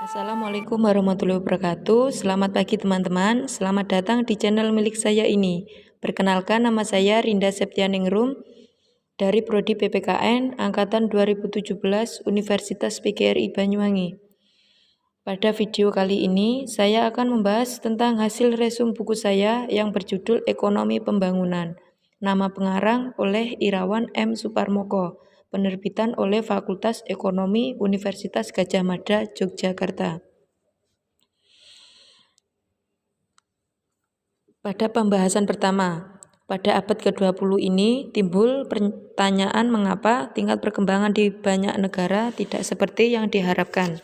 Assalamualaikum warahmatullahi wabarakatuh. Selamat pagi teman-teman. Selamat datang di channel milik saya ini. Perkenalkan, nama saya Rinda Septianingrum dari Prodi PPKN Angkatan 2017 Universitas PGRI Banyuwangi. Pada video kali ini, saya akan membahas tentang hasil resum buku saya yang berjudul Ekonomi Pembangunan. Nama pengarang oleh Irawan M. Suparmoko. Penerbitan oleh Fakultas Ekonomi Universitas Gadjah Mada, Yogyakarta. Pada pembahasan pertama, pada abad ke-20 ini timbul pertanyaan mengapa tingkat perkembangan di banyak negara tidak seperti yang diharapkan.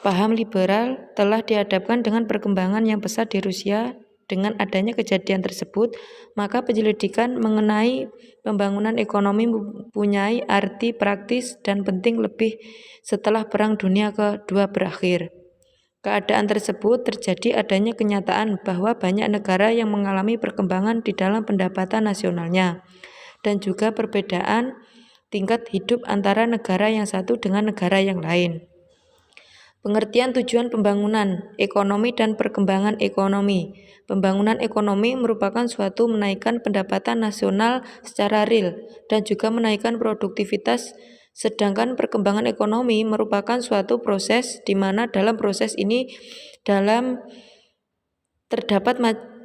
Paham liberal telah dihadapkan dengan perkembangan yang pesat di Rusia. Dengan adanya kejadian tersebut, maka penyelidikan mengenai pembangunan ekonomi mempunyai arti praktis dan penting lebih setelah Perang Dunia Kedua berakhir. Keadaan tersebut terjadi adanya kenyataan bahwa banyak negara yang mengalami perkembangan di dalam pendapatan nasionalnya dan juga perbedaan tingkat hidup antara negara yang satu dengan negara yang lain. Pengertian tujuan pembangunan ekonomi dan perkembangan ekonomi. Pembangunan ekonomi merupakan suatu menaikkan pendapatan nasional secara real dan juga menaikkan produktivitas, sedangkan perkembangan ekonomi merupakan suatu proses di mana dalam proses ini terdapat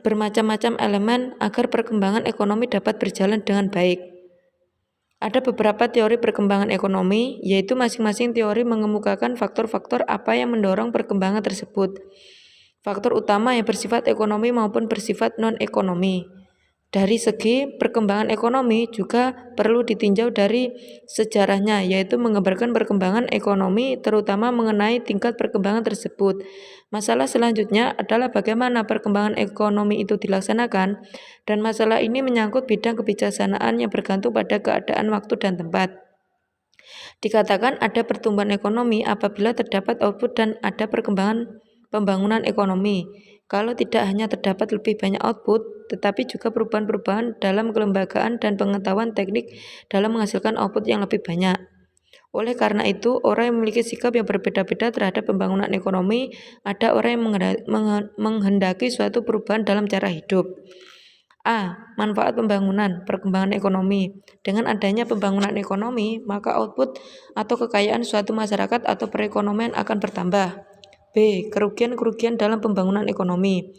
bermacam-macam elemen agar perkembangan ekonomi dapat berjalan dengan baik. Ada beberapa teori perkembangan ekonomi, yaitu masing-masing teori mengemukakan faktor-faktor apa yang mendorong perkembangan tersebut. Faktor utama yang bersifat ekonomi maupun bersifat non-ekonomi. Dari segi perkembangan ekonomi juga perlu ditinjau dari sejarahnya, yaitu menggambarkan perkembangan ekonomi terutama mengenai tingkat perkembangan tersebut. Masalah selanjutnya adalah bagaimana perkembangan ekonomi itu dilaksanakan, dan masalah ini menyangkut bidang kebijaksanaan yang bergantung pada keadaan waktu dan tempat. Dikatakan ada pertumbuhan ekonomi apabila terdapat output dan ada perkembangan pembangunan ekonomi. Kalau tidak hanya terdapat lebih banyak output, tetapi juga perubahan-perubahan dalam kelembagaan dan pengetahuan teknik dalam menghasilkan output yang lebih banyak. Oleh karena itu, orang yang memiliki sikap yang berbeda-beda terhadap pembangunan ekonomi, ada orang yang menghendaki suatu perubahan dalam cara hidup. A. Manfaat pembangunan, perkembangan ekonomi. Dengan adanya pembangunan ekonomi, maka output atau kekayaan suatu masyarakat atau perekonomian akan bertambah. B. Kerugian-kerugian dalam pembangunan ekonomi.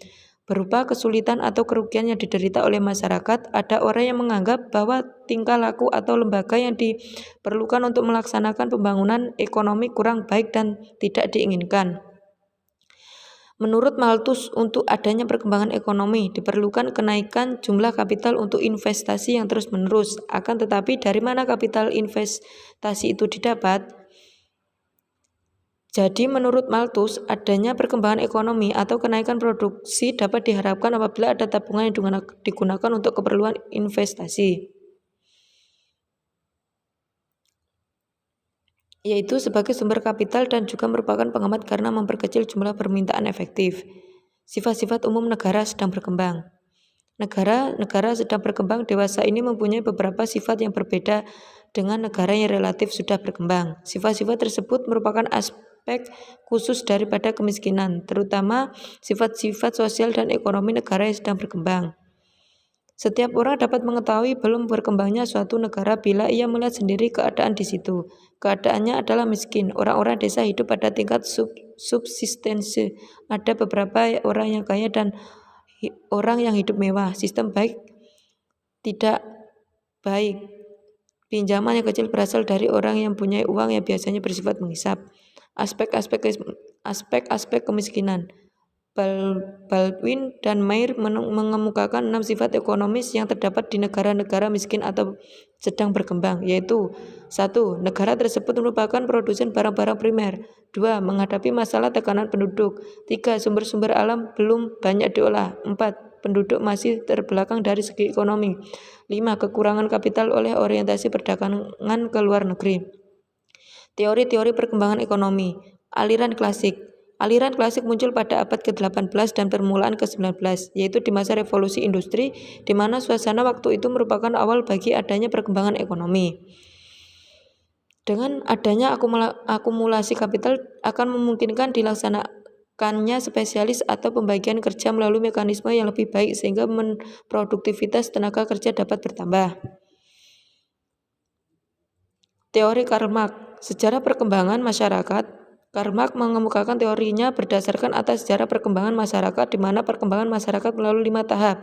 Berupa kesulitan atau kerugian yang diderita oleh masyarakat, ada orang yang menganggap bahwa tingkah laku atau lembaga yang diperlukan untuk melaksanakan pembangunan ekonomi kurang baik dan tidak diinginkan. Menurut Malthus, untuk adanya perkembangan ekonomi diperlukan kenaikan jumlah kapital untuk investasi yang terus-menerus. Akan tetapi dari mana kapital investasi itu didapat? Jadi menurut Malthus, adanya perkembangan ekonomi atau kenaikan produksi dapat diharapkan apabila ada tabungan yang digunakan untuk keperluan investasi, yaitu sebagai sumber kapital dan juga merupakan penghemat karena memperkecil jumlah permintaan efektif. Sifat-sifat umum negara sedang berkembang. Negara sedang berkembang dewasa ini mempunyai beberapa sifat yang berbeda dengan negara yang relatif sudah berkembang. Sifat-sifat tersebut merupakan aspek khusus daripada kemiskinan, terutama sifat-sifat sosial dan ekonomi negara yang sedang berkembang. Setiap orang dapat mengetahui belum berkembangnya suatu negara bila ia melihat sendiri keadaan di situ. Keadaannya adalah miskin. Orang-orang desa hidup pada tingkat subsistensi. Ada beberapa orang yang kaya dan orang yang hidup mewah. Sistem baik tidak baik. Pinjaman yang kecil berasal dari orang yang punya uang yang biasanya bersifat menghisap. Aspek-aspek kemiskinan. Baldwin dan Mayer mengemukakan 6 sifat ekonomis yang terdapat di negara-negara miskin atau sedang berkembang, yaitu 1. Negara tersebut merupakan produsen barang-barang primer. 2. Menghadapi masalah tekanan penduduk. 3. Sumber-sumber alam belum banyak diolah. 4. Penduduk masih terbelakang dari segi ekonomi. 5. Kekurangan kapital oleh orientasi perdagangan ke luar negeri. Teori-teori perkembangan ekonomi. Aliran klasik. Aliran klasik muncul pada abad ke-18 dan permulaan ke-19, yaitu di masa revolusi industri, di mana suasana waktu itu merupakan awal bagi adanya perkembangan ekonomi. Dengan adanya akumulasi kapital akan memungkinkan dilaksanakannya spesialis atau pembagian kerja melalui mekanisme yang lebih baik sehingga produktivitas tenaga kerja dapat bertambah. Teori Karl Marx, sejarah perkembangan masyarakat. Karl Marx mengemukakan teorinya berdasarkan atas sejarah perkembangan masyarakat di mana perkembangan masyarakat melalui 5 tahap.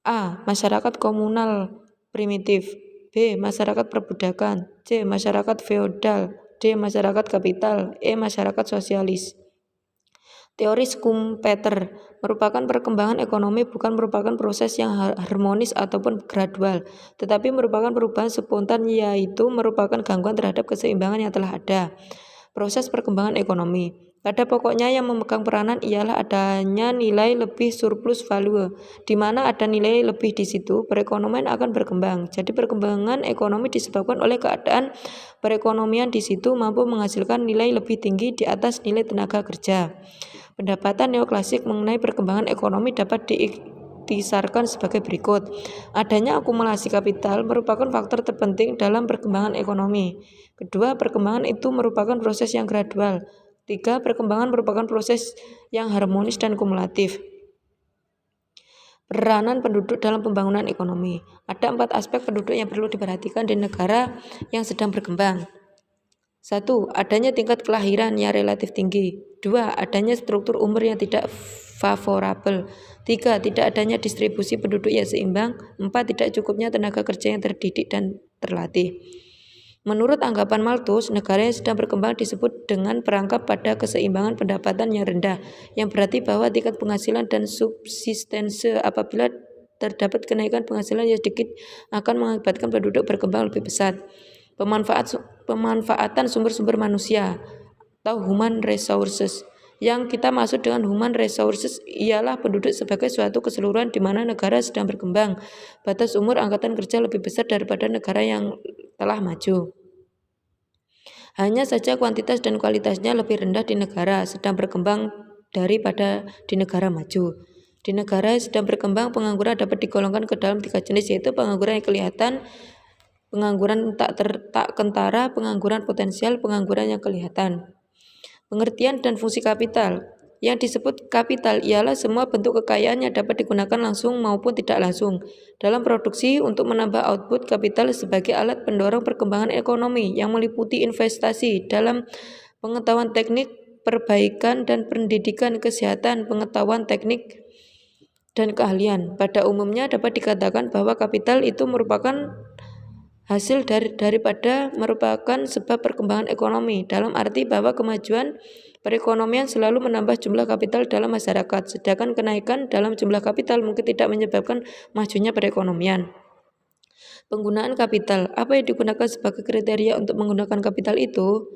A. Masyarakat komunal primitif. B. Masyarakat perbudakan. C. Masyarakat feodal. D. Masyarakat kapital. E. Masyarakat sosialis. Teori Schumpeter merupakan perkembangan ekonomi bukan merupakan proses yang harmonis ataupun gradual, tetapi merupakan perubahan spontan yaitu merupakan gangguan terhadap keseimbangan yang telah ada. Proses perkembangan ekonomi. Pada pokoknya yang memegang peranan ialah adanya nilai lebih surplus value. Di mana ada nilai lebih di situ, perekonomian akan berkembang. Jadi perkembangan ekonomi disebabkan oleh keadaan perekonomian di situ mampu menghasilkan nilai lebih tinggi di atas nilai tenaga kerja. Pendapatan neoklasik mengenai perkembangan ekonomi dapat diiktisarkan sebagai berikut. Adanya akumulasi kapital merupakan faktor terpenting dalam perkembangan ekonomi. Kedua, perkembangan itu merupakan proses yang gradual. Tiga, perkembangan merupakan proses yang harmonis dan kumulatif. Peranan penduduk dalam pembangunan ekonomi. Ada 4 aspek penduduk yang perlu diperhatikan di negara yang sedang berkembang. 1. Adanya tingkat kelahiran yang relatif tinggi. 2. Adanya struktur umur yang tidak favorabel. 3. Tidak adanya distribusi penduduk yang seimbang. 4. Tidak cukupnya tenaga kerja yang terdidik dan terlatih. Menurut anggapan Malthus, negara yang sedang berkembang disebut dengan perangkap pada keseimbangan pendapatan yang rendah, yang berarti bahwa tingkat penghasilan dan subsistense apabila terdapat kenaikan penghasilan yang sedikit akan mengakibatkan penduduk berkembang lebih pesat. Pemanfaatan sumber-sumber manusia atau human resources. Yang kita maksud dengan human resources ialah penduduk sebagai suatu keseluruhan di mana negara sedang berkembang. Batas umur angkatan kerja lebih besar daripada negara yang telah maju. Hanya saja kuantitas dan kualitasnya lebih rendah di negara sedang berkembang daripada di negara maju. Di negara yang sedang berkembang, pengangguran dapat digolongkan ke dalam 3 jenis, yaitu pengangguran yang kelihatan, pengangguran tak kentara, pengangguran potensial, pengangguran yang kelihatan. Pengertian dan fungsi kapital. Yang disebut kapital ialah semua bentuk kekayaan yang dapat digunakan langsung maupun tidak langsung dalam produksi untuk menambah output. Kapital sebagai alat pendorong perkembangan ekonomi yang meliputi investasi dalam pengetahuan teknik, perbaikan dan pendidikan, kesehatan, pengetahuan teknik dan keahlian. Pada umumnya dapat dikatakan bahwa kapital itu merupakan hasil daripada merupakan sebab perkembangan ekonomi, dalam arti bahwa kemajuan perekonomian selalu menambah jumlah kapital dalam masyarakat, sedangkan kenaikan dalam jumlah kapital mungkin tidak menyebabkan majunya perekonomian. Penggunaan kapital, apa yang digunakan sebagai kriteria untuk menggunakan kapital itu?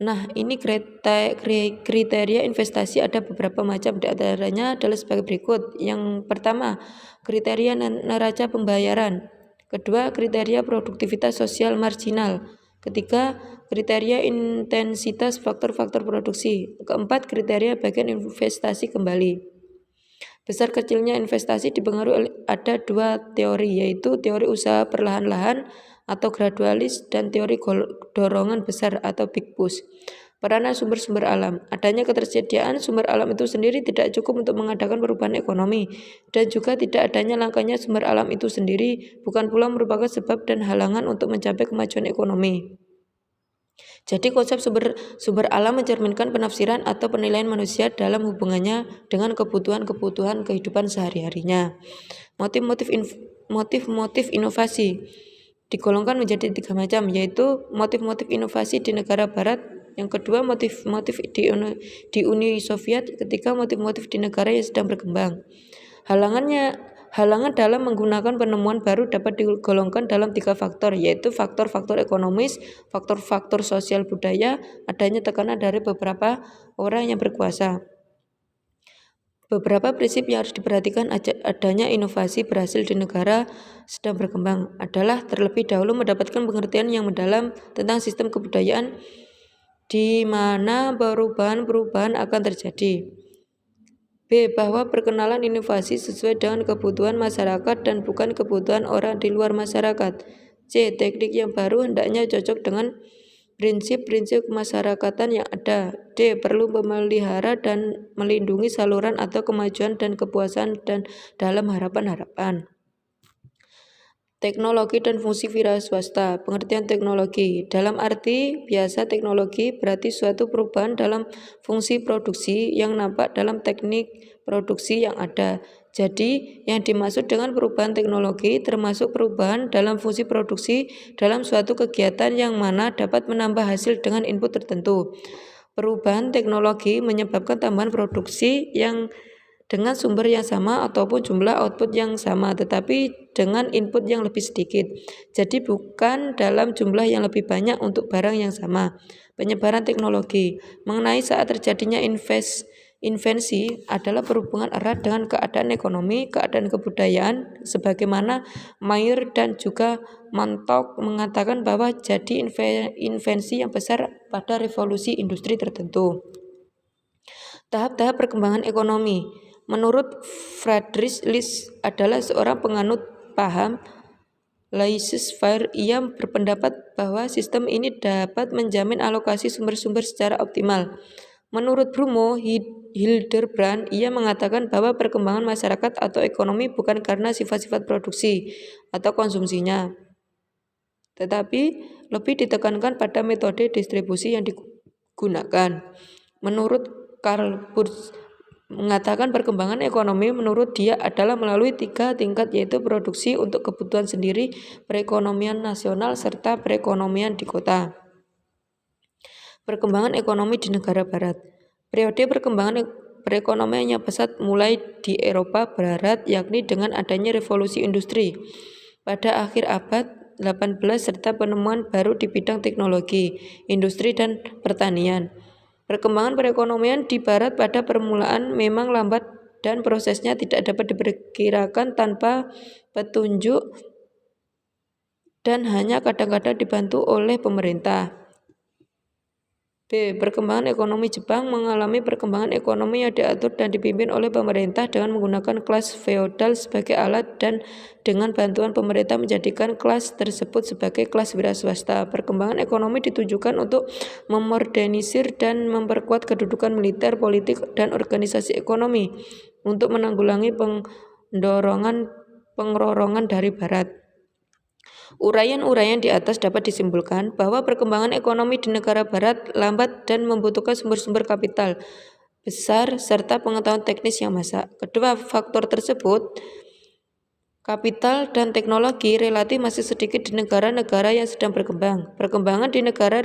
Nah, ini kriteria investasi ada beberapa macam, di antaranya adalah sebagai berikut. Yang pertama, kriteria neraca pembayaran. Kedua, kriteria produktivitas sosial marginal. Ketiga, kriteria intensitas faktor-faktor produksi. Keempat, kriteria bagian investasi kembali. Besar kecilnya investasi dipengaruhi ada 2 teori, yaitu teori usaha perlahan-lahan atau gradualis dan teori dorongan besar atau big push. Peranan sumber-sumber alam. Adanya ketersediaan sumber alam itu sendiri tidak cukup untuk mengadakan perubahan ekonomi, dan juga tidak adanya langkahnya sumber alam itu sendiri bukan pula merupakan sebab dan halangan untuk mencapai kemajuan ekonomi. Jadi konsep sumber alam mencerminkan penafsiran atau penilaian manusia dalam hubungannya dengan kebutuhan-kebutuhan kehidupan sehari-harinya. Motif-motif inovasi digolongkan menjadi 3 macam, yaitu motif-motif inovasi di negara barat, yang kedua motif-motif di Uni Soviet, ketiga motif-motif di negara yang sedang berkembang. Halangan dalam menggunakan penemuan baru dapat digolongkan dalam 3 faktor, yaitu faktor-faktor ekonomis, faktor-faktor sosial budaya, adanya tekanan dari beberapa orang yang berkuasa. Beberapa prinsip yang harus diperhatikan adanya inovasi berhasil di negara sedang berkembang adalah terlebih dahulu mendapatkan pengertian yang mendalam tentang sistem kebudayaan di mana perubahan-perubahan akan terjadi. B. Bahwa perkenalan inovasi sesuai dengan kebutuhan masyarakat dan bukan kebutuhan orang di luar masyarakat. C. Teknik yang baru hendaknya cocok dengan prinsip-prinsip kemasyarakatan yang ada. D. Perlu memelihara dan melindungi saluran atau kemajuan dan kepuasan dan dalam harapan-harapan. Teknologi dan fungsi wira swasta. Pengertian teknologi. Dalam arti biasa teknologi berarti suatu perubahan dalam fungsi produksi yang nampak dalam teknik produksi yang ada. Jadi, yang dimaksud dengan perubahan teknologi termasuk perubahan dalam fungsi produksi dalam suatu kegiatan yang mana dapat menambah hasil dengan input tertentu. Perubahan teknologi menyebabkan tambahan produksi yang dengan sumber yang sama ataupun jumlah output yang sama tetapi dengan input yang lebih sedikit. Jadi bukan dalam jumlah yang lebih banyak untuk barang yang sama. Penyebaran teknologi mengenai saat terjadinya invensi adalah berhubungan erat dengan keadaan ekonomi, keadaan kebudayaan, sebagaimana Mayer dan juga Montauk mengatakan bahwa jadi invensi yang besar pada revolusi industri tertentu. Tahap-tahap perkembangan ekonomi. Menurut Friedrich List adalah seorang penganut paham laissez-faire. Ia berpendapat bahwa sistem ini dapat menjamin alokasi sumber-sumber secara optimal. Menurut Bruno Hildebrand, ia mengatakan bahwa perkembangan masyarakat atau ekonomi bukan karena sifat-sifat produksi atau konsumsinya, tetapi lebih ditekankan pada metode distribusi yang digunakan. Menurut Karl Burns mengatakan perkembangan ekonomi menurut dia adalah melalui 3 tingkat, yaitu produksi untuk kebutuhan sendiri, perekonomian nasional, serta perekonomian di kota. Perkembangan ekonomi di negara barat. Periode perkembangan perekonomian yang pesat mulai di Eropa Barat, yakni dengan adanya revolusi industri pada akhir abad 18 serta penemuan baru di bidang teknologi, industri, dan pertanian. Perkembangan perekonomian di Barat pada permulaan memang lambat dan prosesnya tidak dapat diperkirakan tanpa petunjuk dan hanya kadang-kadang dibantu oleh pemerintah. B. Perkembangan ekonomi Jepang mengalami perkembangan ekonomi yang diatur dan dipimpin oleh pemerintah dengan menggunakan kelas feodal sebagai alat dan dengan bantuan pemerintah menjadikan kelas tersebut sebagai kelas wira swasta. Perkembangan ekonomi ditujukan untuk memodernisir dan memperkuat kedudukan militer, politik, dan organisasi ekonomi untuk menanggulangi pengerorongan dari barat. Uraian-uraian di atas dapat disimpulkan bahwa perkembangan ekonomi di negara barat lambat dan membutuhkan sumber-sumber kapital besar serta pengetahuan teknis yang masak. Kedua faktor tersebut, kapital dan teknologi, relatif masih sedikit di negara-negara yang sedang berkembang. Perkembangan di negara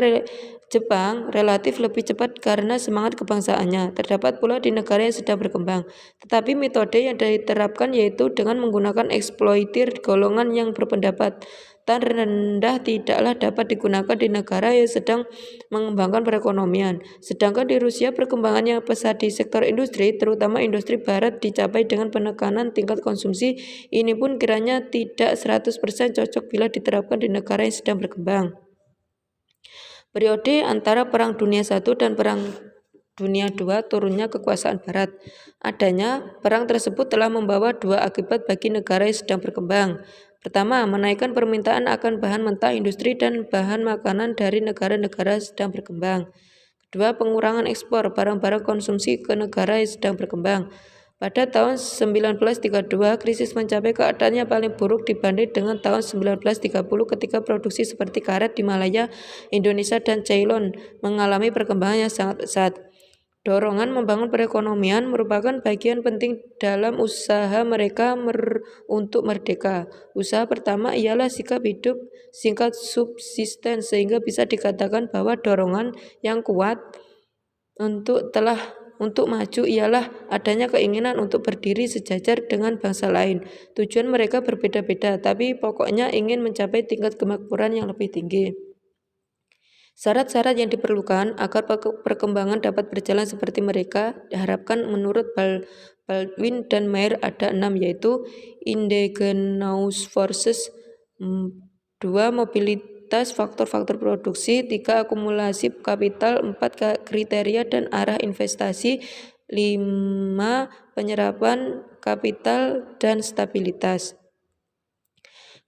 Jepang relatif lebih cepat karena semangat kebangsaannya. Terdapat pula di negara yang sedang berkembang. Tetapi metode yang diterapkan yaitu dengan menggunakan eksploitir golongan yang berpendapat tan rendah tidaklah dapat digunakan di negara yang sedang mengembangkan perekonomian. Sedangkan di Rusia perkembangan yang pesat di sektor industri, terutama industri barat, dicapai dengan penekanan tingkat konsumsi. Ini pun kiranya tidak 100% cocok bila diterapkan di negara yang sedang berkembang. Periode antara Perang Dunia I dan Perang Dunia II turunnya kekuasaan Barat. Adanya perang tersebut telah membawa 2 akibat bagi negara yang sedang berkembang. Pertama, menaikkan permintaan akan bahan mentah industri dan bahan makanan dari negara-negara sedang berkembang. Kedua, pengurangan ekspor barang-barang konsumsi ke negara yang sedang berkembang. Pada tahun 1932, krisis mencapai keadaan yang paling buruk dibanding dengan tahun 1930 ketika produksi seperti karet di Malaya, Indonesia, dan Ceylon mengalami perkembangan yang sangat pesat. Dorongan membangun perekonomian merupakan bagian penting dalam usaha mereka untuk merdeka. Usaha pertama ialah sikap hidup singkat subsisten, sehingga bisa dikatakan bahwa dorongan yang kuat untuk maju ialah adanya keinginan untuk berdiri sejajar dengan bangsa lain. Tujuan mereka berbeda-beda, tapi pokoknya ingin mencapai tingkat kemakmuran yang lebih tinggi. Syarat-syarat yang diperlukan agar perkembangan dapat berjalan seperti mereka diharapkan menurut Baldwin dan Mayer ada 6, yaitu indigenous forces, 2 mobilitas faktor-faktor produksi, 3 akumulasi kapital, 4 kriteria dan arah investasi, 5 penyerapan kapital dan stabilitas.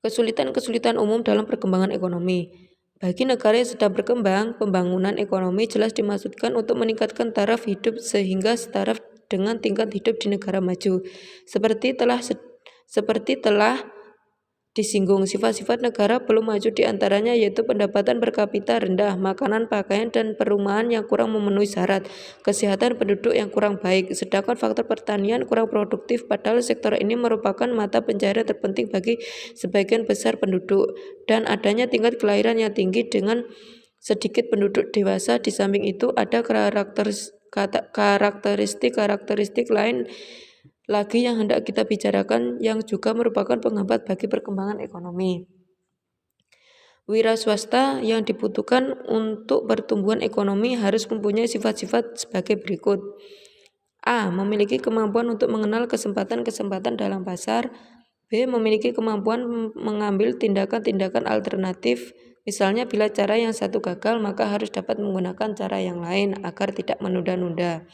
Kesulitan-kesulitan umum dalam perkembangan ekonomi. Bagi negara yang sedang berkembang, pembangunan ekonomi jelas dimaksudkan untuk meningkatkan taraf hidup sehingga setaraf dengan tingkat hidup di negara maju. Seperti telah disinggung, sifat-sifat negara belum maju diantaranya yaitu pendapatan per kapita rendah, makanan, pakaian, dan perumahan yang kurang memenuhi syarat, kesehatan penduduk yang kurang baik, sedangkan faktor pertanian kurang produktif, padahal sektor ini merupakan mata pencaharian terpenting bagi sebagian besar penduduk, dan adanya tingkat kelahiran yang tinggi dengan sedikit penduduk dewasa. Di samping itu ada karakteristik lain lagi yang hendak kita bicarakan yang juga merupakan penghambat bagi perkembangan ekonomi. Wira swasta yang dibutuhkan untuk pertumbuhan ekonomi harus mempunyai sifat-sifat sebagai berikut. A. Memiliki kemampuan untuk mengenal kesempatan-kesempatan dalam pasar. B. Memiliki kemampuan mengambil tindakan-tindakan alternatif. Misalnya bila cara yang satu gagal, maka harus dapat menggunakan cara yang lain agar tidak menunda-nunda.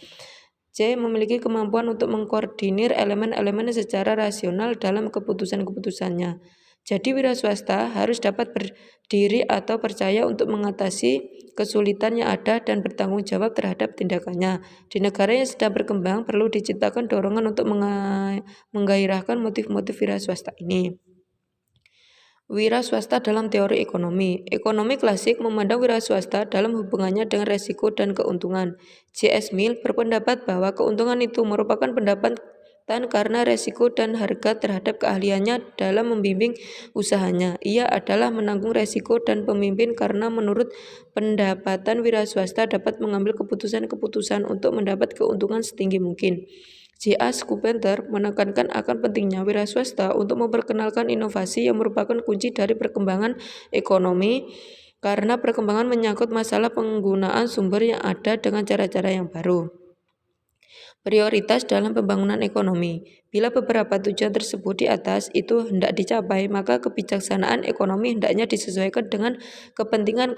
C. Memiliki kemampuan untuk mengkoordinir elemen-elemen secara rasional dalam keputusan-keputusannya. Jadi wira swasta harus dapat berdiri atau percaya untuk mengatasi kesulitan yang ada dan bertanggung jawab terhadap tindakannya. Di negara yang sedang berkembang perlu diciptakan dorongan untuk menggairahkan motif-motif wira swasta ini. Wira swasta dalam teori ekonomi. Ekonomi klasik memandang wira swasta dalam hubungannya dengan resiko dan keuntungan. J.S. Mill berpendapat bahwa keuntungan itu merupakan pendapatan karena resiko dan harga terhadap keahliannya dalam membimbing usahanya. Ia adalah menanggung resiko dan pemimpin karena menurut pendapatan wira swasta dapat mengambil keputusan-keputusan untuk mendapat keuntungan setinggi mungkin. J.A. Carpenter menekankan akan pentingnya wira swasta untuk memperkenalkan inovasi yang merupakan kunci dari perkembangan ekonomi karena perkembangan menyangkut masalah penggunaan sumber yang ada dengan cara-cara yang baru. Prioritas dalam pembangunan ekonomi. Bila beberapa tujuan tersebut di atas itu hendak dicapai, maka kebijaksanaan ekonomi hendaknya disesuaikan dengan kepentingan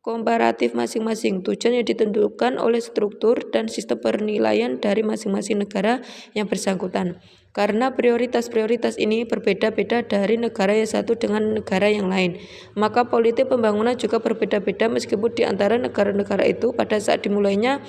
komparatif masing-masing. Tujuan yang ditentukan oleh struktur dan sistem penilaian dari masing-masing negara yang bersangkutan. Karena prioritas-prioritas ini berbeda-beda dari negara yang satu dengan negara yang lain, maka politik pembangunan juga berbeda-beda meskipun di antara negara-negara itu pada saat dimulainya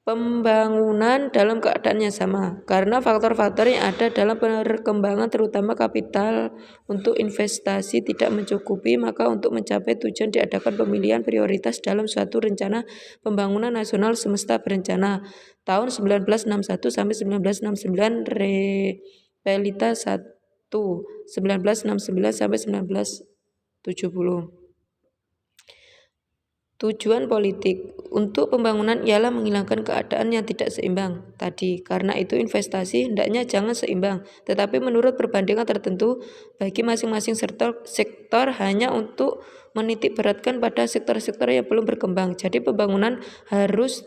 pembangunan dalam keadaan yang sama, karena faktor-faktor yang ada dalam perkembangan terutama kapital untuk investasi tidak mencukupi, maka untuk mencapai tujuan diadakan pemilihan prioritas dalam suatu rencana pembangunan nasional semesta berencana tahun 1961 sampai 1969 Repelita 1 1969 sampai 1970. Tujuan politik untuk pembangunan ialah menghilangkan keadaan yang tidak seimbang tadi. Karena itu investasi hendaknya jangan seimbang, tetapi menurut perbandingan tertentu bagi masing-masing sektor hanya untuk menitik beratkan pada sektor-sektor yang belum berkembang. Jadi pembangunan harus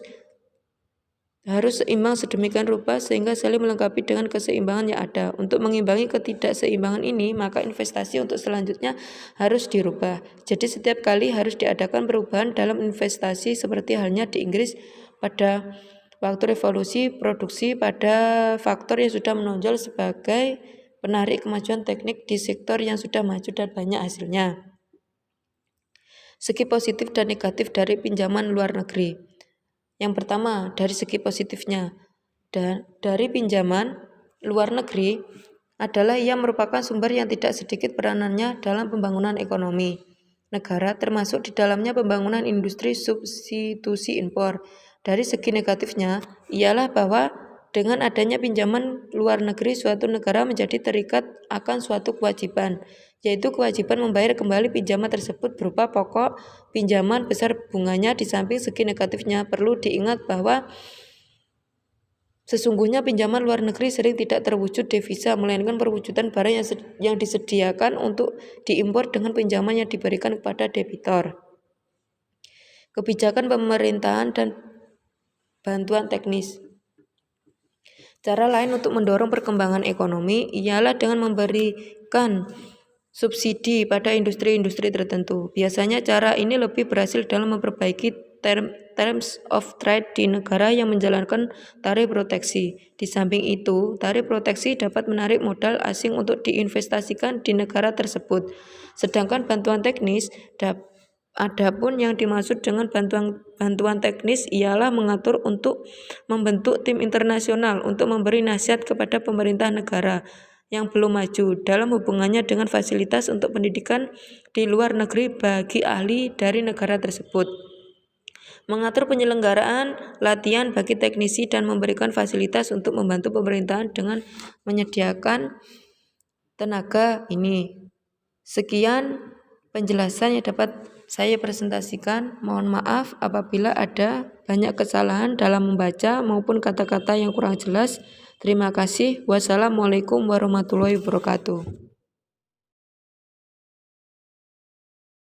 seimbang sedemikian rupa sehingga saling melengkapi dengan keseimbangan yang ada. Untuk mengimbangi ketidakseimbangan ini, maka investasi untuk selanjutnya harus dirubah. Jadi setiap kali harus diadakan perubahan dalam investasi seperti halnya di Inggris pada waktu revolusi produksi pada faktor yang sudah menonjol sebagai penarik kemajuan teknik di sektor yang sudah maju dan banyak hasilnya. Segi positif dan negatif dari pinjaman luar negeri. Yang pertama, dari segi positifnya, dari pinjaman luar negeri adalah ia merupakan sumber yang tidak sedikit peranannya dalam pembangunan ekonomi negara, termasuk di dalamnya pembangunan industri substitusi impor. Dari segi negatifnya, ialah bahwa dengan adanya pinjaman luar negeri, suatu negara menjadi terikat akan suatu kewajiban, yaitu kewajiban membayar kembali pinjaman tersebut berupa pokok pinjaman besar bunganya. Di samping segi negatifnya, perlu diingat bahwa sesungguhnya pinjaman luar negeri sering tidak terwujud devisa, melainkan perwujudan barang yang disediakan untuk diimpor dengan pinjaman yang diberikan kepada debitor. Kebijakan pemerintahan dan bantuan teknis. Cara lain untuk mendorong perkembangan ekonomi ialah dengan memberikan subsidi pada industri-industri tertentu. Biasanya cara ini lebih berhasil dalam memperbaiki terms of trade di negara yang menjalankan tarif proteksi. Di samping itu, tarif proteksi dapat menarik modal asing untuk diinvestasikan di negara tersebut. Sedangkan bantuan teknis, adapun yang dimaksud dengan bantuan teknis ialah mengatur untuk membentuk tim internasional untuk memberi nasihat kepada pemerintah negara yang belum maju dalam hubungannya dengan fasilitas untuk pendidikan di luar negeri bagi ahli dari negara tersebut. Mengatur penyelenggaraan latihan bagi teknisi dan memberikan fasilitas untuk membantu pemerintahan dengan menyediakan tenaga ini. Sekian penjelasan yang dapat saya presentasikan. Mohon maaf apabila ada banyak kesalahan dalam membaca maupun kata-kata yang kurang jelas. Terima kasih. Wassalamualaikum warahmatullahi wabarakatuh.